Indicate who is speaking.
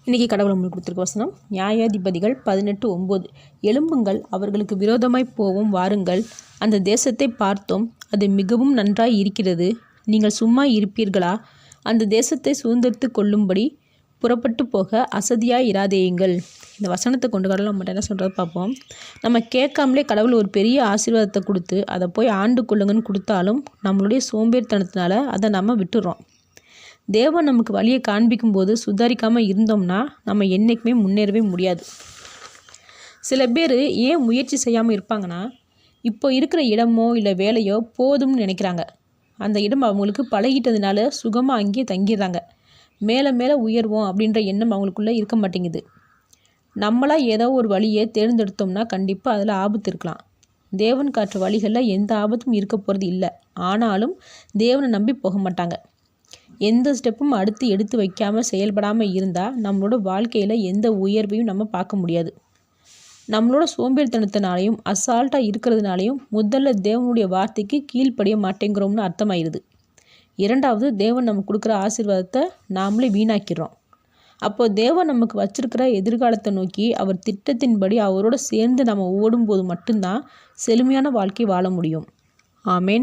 Speaker 1: இன்றைக்கி கடவுள் நம்மளுக்கு கொடுத்துருக்க வசனம் நியாயாதிபதிகள் 18:9. எழும்புங்கள், அவர்களுக்கு விரோதமாய் போவோம், வாருங்கள். அந்த தேசத்தை பார்த்தோம், அது மிகவும் நன்றாய் இருக்கிறது. நீங்கள் சும்மா இருப்பீர்களா? அந்த தேசத்தை சுதந்திரித்து கொள்ளும்படி புறப்பட்டு போக அசதியாய் இராதேயுங்கள். இந்த வசனத்தை கொண்டு கடவுள் நம்மகிட்ட என்ன சொல்கிறது பார்ப்போம். நம்ம கேட்காமலே கடவுள் ஒரு பெரிய ஆசீர்வாதத்தை கொடுத்து அதை போய் ஆண்டு கொள்ளுங்கன்னு கொடுத்தாலும் நம்மளுடைய சோம்பேறித்தனத்தினால அதை நம்ம விட்டுறோம். தேவன் நமக்கு வழியை காண்பிக்கும் போது சுதாரிக்காமல் இருந்தோம்னா நம்ம என்றைக்குமே முன்னேறவே முடியாது. சில பேர் ஏன் முயற்சி செய்யாமல் இருப்பாங்கன்னா, இப்போ இருக்கிற இடமோ இல்லை வேலையோ போதும்னு நினைக்கிறாங்க. அந்த இடம் அவங்களுக்கு பழகிட்டதுனால சுகமாக அங்கேயே தங்கிடுறாங்க. மேலே மேலே உயர்வோம் அப்படின்ற எண்ணம் அவங்களுக்குள்ளே இருக்க மாட்டேங்குது. நம்மளாக ஏதோ ஒரு வழியை தேர்ந்தெடுத்தோம்னா கண்டிப்பாக அதில் ஆபத்து இருக்கலாம். தேவன் காட்டுற வழிகளில் எந்த ஆபத்தும் இருக்க போகிறது இல்லை. ஆனாலும் தேவனை நம்பி போக மாட்டாங்க. எந்த ஸ்டெப்பும் அடுத்து எடுத்து வைக்காமல் செயல்படாமல் இருந்தால் நம்மளோட வாழ்க்கையில் எந்த உயர்வையும் நம்ம பார்க்க முடியாது. நம்மளோட சோம்பேறித்தனத்தினாலையும் அசால்ட்டாக இருக்கிறதுனாலையும் முதல்ல தேவனுடைய வார்த்தைக்கு கீழ்ப்படிய மாட்டேங்கிறோம்னு அர்த்தமாயிருது. இரண்டாவது, தேவன் நமக்கு கொடுக்குற ஆசீர்வாதத்தை நாமளே வீணாக்கிறோம். அப்போது தேவன் நமக்கு வச்சிருக்கிற எதிர்காலத்தை நோக்கி அவர் திட்டத்தின்படி அவரோட சேர்ந்து நம்ம ஓடும்போது மட்டும்தான் செழுமையான வாழ்க்கை வாழ முடியும். ஆமேன்.